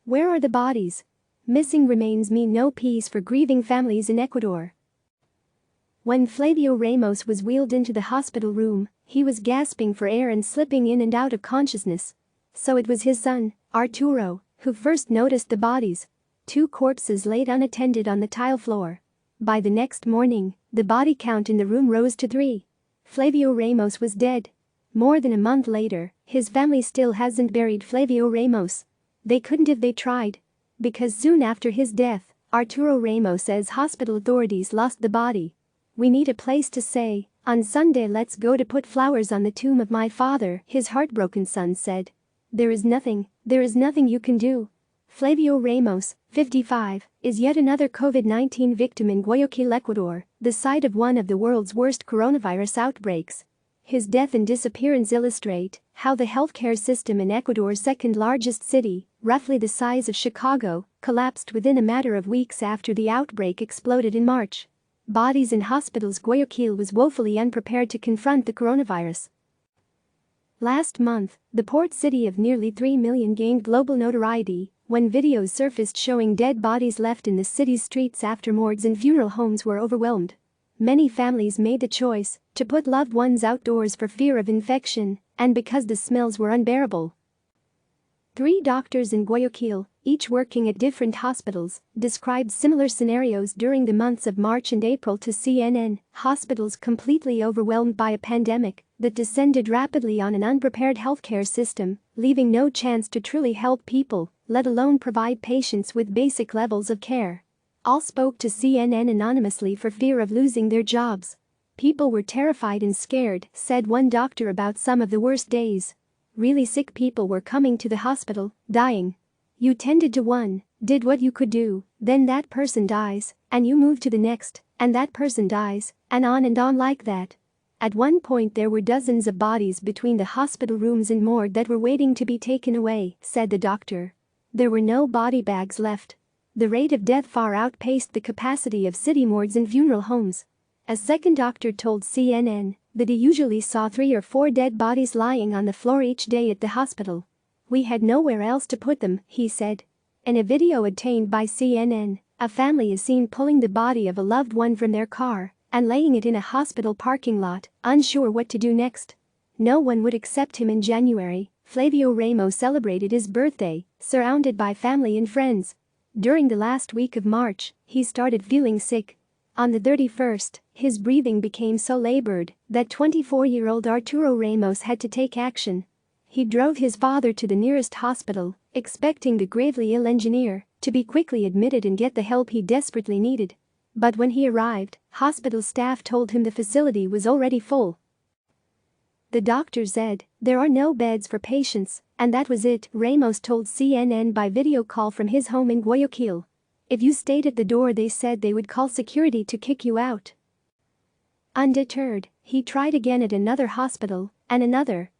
Where are the bodies? Missing remains mean no peace for grieving families in Ecuador. When Flavio Ramos was wheeled into the hospital room, he was gasping for air and slipping in and out of consciousness. So it was his son, Arturo, who first noticed the bodies. 2 corpses laid unattended on the tile floor. By the next morning, the body count in the room rose to 3. Flavio Ramos was dead. More than a month later, his family still hasn't buried Flavio Ramos. They couldn't if they tried. Because soon after his death, Arturo Ramos says hospital authorities lost the body. "We need a place to say, on Sunday let's go to put flowers on the tomb of my father," his heartbroken son said. There is nothing you can do." Flavio Ramos, 55, is yet another COVID-19 victim in Guayaquil, Ecuador, the site of one of the world's worst coronavirus outbreaks. His death and disappearance illustrate how the healthcare system in Ecuador's second-largest city, roughly the size of Chicago, collapsed within a matter of weeks after the outbreak exploded in March. Bodies in hospitals. Guayaquil was woefully unprepared to confront the coronavirus. Last month, the port city of nearly 3 million gained global notoriety when videos surfaced showing dead bodies left in the city's streets after morgues and funeral homes were overwhelmed. Many families made the choice to put loved ones outdoors for fear of infection and because the smells were unbearable. 3 doctors in Guayaquil, each working at different hospitals, described similar scenarios during the months of March and April to CNN. Hospitals completely overwhelmed by a pandemic that descended rapidly on an unprepared healthcare system, leaving no chance to truly help people, let alone provide patients with basic levels of care. All spoke to CNN anonymously for fear of losing their jobs. "People were terrified and scared," said one doctor about some of the worst days. "Really sick people were coming to the hospital, dying. You tended to one, did what you could do, then that person dies, and you move to the next, and that person dies, and on like that." At one point there were dozens of bodies between the hospital rooms and morgue that were waiting to be taken away, said the doctor. There were no body bags left. The rate of death far outpaced the capacity of city morgues and funeral homes. A second doctor told CNN that he usually saw 3 or 4 dead bodies lying on the floor each day at the hospital. "We had nowhere else to put them," he said. In a video obtained by CNN, a family is seen pulling the body of a loved one from their car and laying it in a hospital parking lot, unsure what to do next. No one would accept him. In January, Flavio Ramos celebrated his birthday, surrounded by family and friends. During the last week of March, he started feeling sick. On the 31st, his breathing became so labored that 24-year-old Arturo Ramos had to take action. He drove his father to the nearest hospital, expecting the gravely ill engineer to be quickly admitted and get the help he desperately needed. But when he arrived, hospital staff told him the facility was already full. The doctor said, "There are no beds for patients," and that was it, Ramos told CNN by video call from his home in Guayaquil. "If you stayed at the door they said they would call security to kick you out." Undeterred, he tried again at another hospital, and another.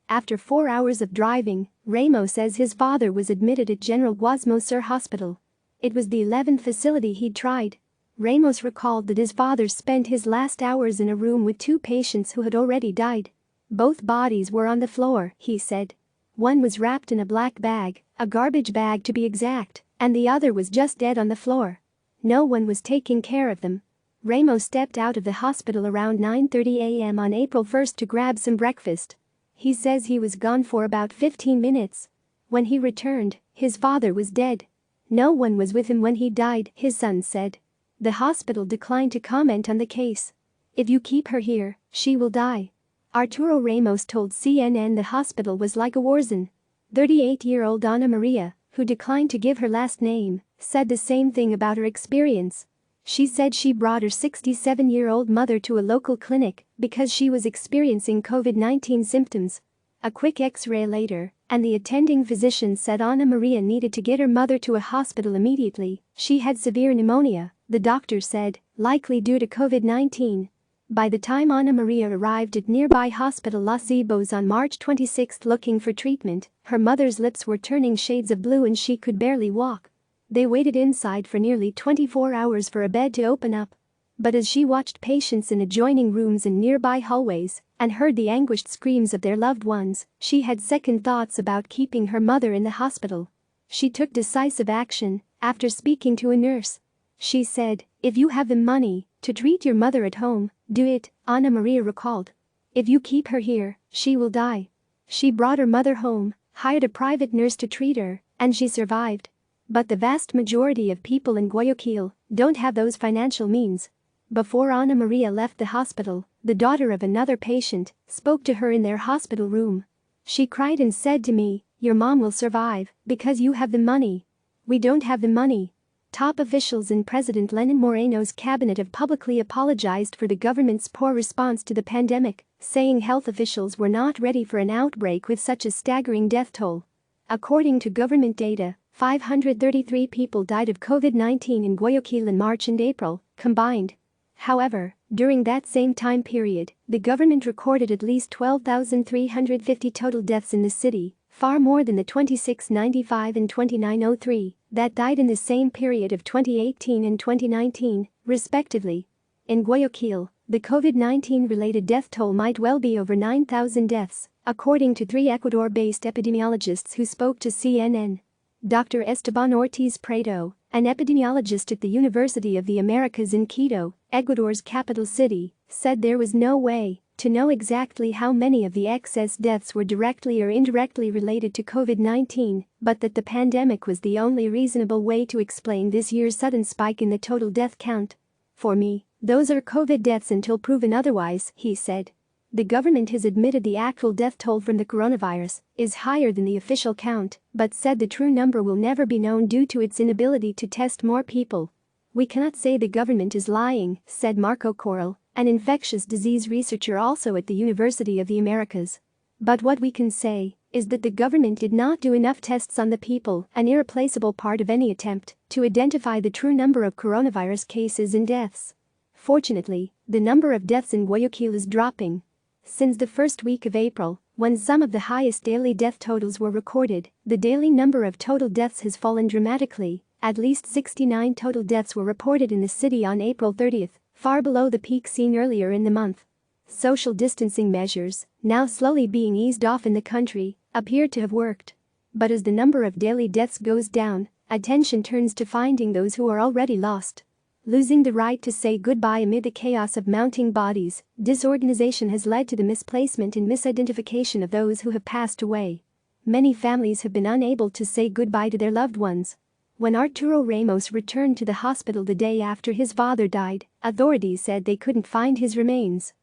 After 4 hours of driving, Ramos says his father was admitted at General Guasmo Sur Hospital. It was the 11th facility he'd tried. Ramos recalled that his father spent his last hours in a room with 2 patients who had already died. "Both bodies were on the floor," he said. "One was wrapped in a black bag, a garbage bag to be exact, and the other was just dead on the floor. No one was taking care of them." Ramos stepped out of the hospital around 9:30 a.m. on April 1 to grab some breakfast. He says he was gone for about 15 minutes. When he returned, his father was dead. No one was with him when he died, his son said. The hospital declined to comment on the case. "If you keep her here, she will die." Arturo Ramos told CNN the hospital was like a war zone. 38-year-old Ana Maria, who declined to give her last name, said the same thing about her experience. She said she brought her 67-year-old mother to a local clinic because she was experiencing COVID-19 symptoms. A quick X-ray later, and the attending physician said Ana Maria needed to get her mother to a hospital immediately. She had severe pneumonia, the doctor said, likely due to COVID-19. By the time Ana Maria arrived at nearby hospital Los Ibos on March 26 looking for treatment, her mother's lips were turning shades of blue and she could barely walk. They waited inside for nearly 24 hours for a bed to open up. But as she watched patients in adjoining rooms and nearby hallways and heard the anguished screams of their loved ones, she had second thoughts about keeping her mother in the hospital. She took decisive action after speaking to a nurse. She said, "If you have the money to treat your mother at home, do it," Ana Maria recalled. "If you keep her here, she will die." She brought her mother home, hired a private nurse to treat her, and she survived. But the vast majority of people in Guayaquil don't have those financial means. Before Ana Maria left the hospital, the daughter of another patient spoke to her in their hospital room. She cried and said to me, "Your mom will survive because you have the money. We don't have the money." Top officials in President Lenin Moreno's cabinet have publicly apologized for the government's poor response to the pandemic, saying health officials were not ready for an outbreak with such a staggering death toll. According to government data, 533 people died of COVID-19 in Guayaquil in March and April, combined. However, during that same time period, the government recorded at least 12,350 total deaths in the city, far more than the 2695 and 2903 that died in the same period of 2018 and 2019, respectively. In Guayaquil, the COVID-19-related death toll might well be over 9,000 deaths, according to 3 Ecuador-based epidemiologists who spoke to CNN. Dr. Esteban Ortiz Prado, an epidemiologist at the University of the Americas in Quito, Ecuador's capital city, said there was no way to know exactly how many of the excess deaths were directly or indirectly related to COVID-19, but that the pandemic was the only reasonable way to explain this year's sudden spike in the total death count. "For me, those are COVID deaths until proven otherwise," he said. The government has admitted the actual death toll from the coronavirus is higher than the official count, but said the true number will never be known due to its inability to test more people. "We cannot say the government is lying," said Marco Corral, an infectious disease researcher also at the University of the Americas. "But what we can say is that the government did not do enough tests on the people, an irreplaceable part of any attempt to identify the true number of coronavirus cases and deaths." Fortunately, the number of deaths in Guayaquil is dropping. Since the first week of April, when some of the highest daily death totals were recorded, the daily number of total deaths has fallen dramatically. At least 69 total deaths were reported in the city on April 30th, far below the peak seen earlier in the month. Social distancing measures, now slowly being eased off in the country, appear to have worked. But as the number of daily deaths goes down, attention turns to finding those who are already lost. Losing the right to say goodbye amid the chaos of mounting bodies, disorganization has led to the misplacement and misidentification of those who have passed away. Many families have been unable to say goodbye to their loved ones. When Arturo Ramos returned to the hospital the day after his father died, authorities said they couldn't find his remains.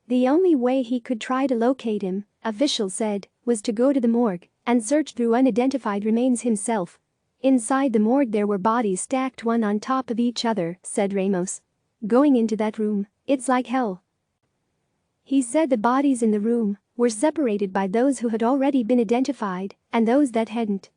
The only way he could try to locate him, officials said, was to go to the morgue and search through unidentified remains himself. "Inside the morgue there were bodies stacked one on top of each other," said Ramos. "Going into that room, it's like hell." He said the bodies in the room were separated by those who had already been identified and those that hadn't.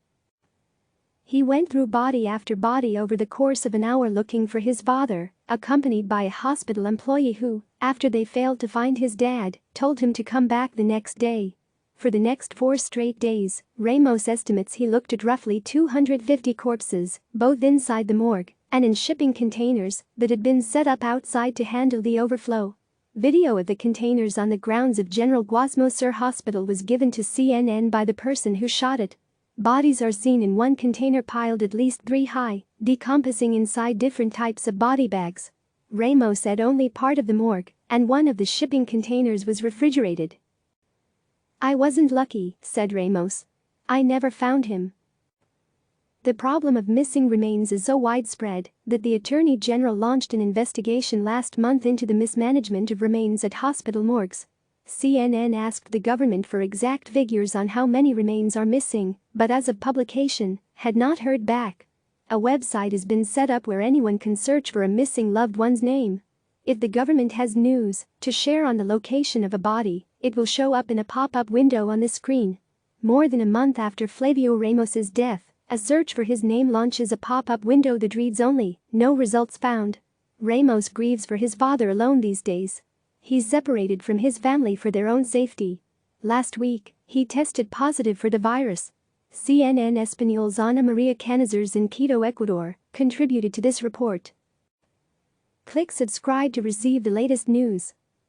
He went through body after body over the course of an hour looking for his father, accompanied by a hospital employee who, after they failed to find his dad, told him to come back the next day. For the next 4 straight days, Ramos estimates he looked at roughly 250 corpses, both inside the morgue and in shipping containers that had been set up outside to handle the overflow. Video of the containers on the grounds of General Guasmo Sur Hospital was given to CNN by the person who shot it. Bodies are seen in one container piled at least 3 high, decomposing inside different types of body bags. Ramos said only part of the morgue and one of the shipping containers was refrigerated. "I wasn't lucky," said Ramos. "I never found him." The problem of missing remains is so widespread that the Attorney General launched an investigation last month into the mismanagement of remains at hospital morgues. CNN asked the government for exact figures on how many remains are missing, but as of publication, had not heard back. A website has been set up where anyone can search for a missing loved one's name. If the government has news to share on the location of a body, it will show up in a pop-up window on the screen. More than a month after Flavio Ramos's death, a search for his name launches a pop-up window that reads only, "No results found." Ramos grieves for his father alone these days. He's separated from his family for their own safety. Last week, he tested positive for the virus. CNN Español's Ana Maria Canizers in Quito, Ecuador, contributed to this report. Click subscribe to receive the latest news.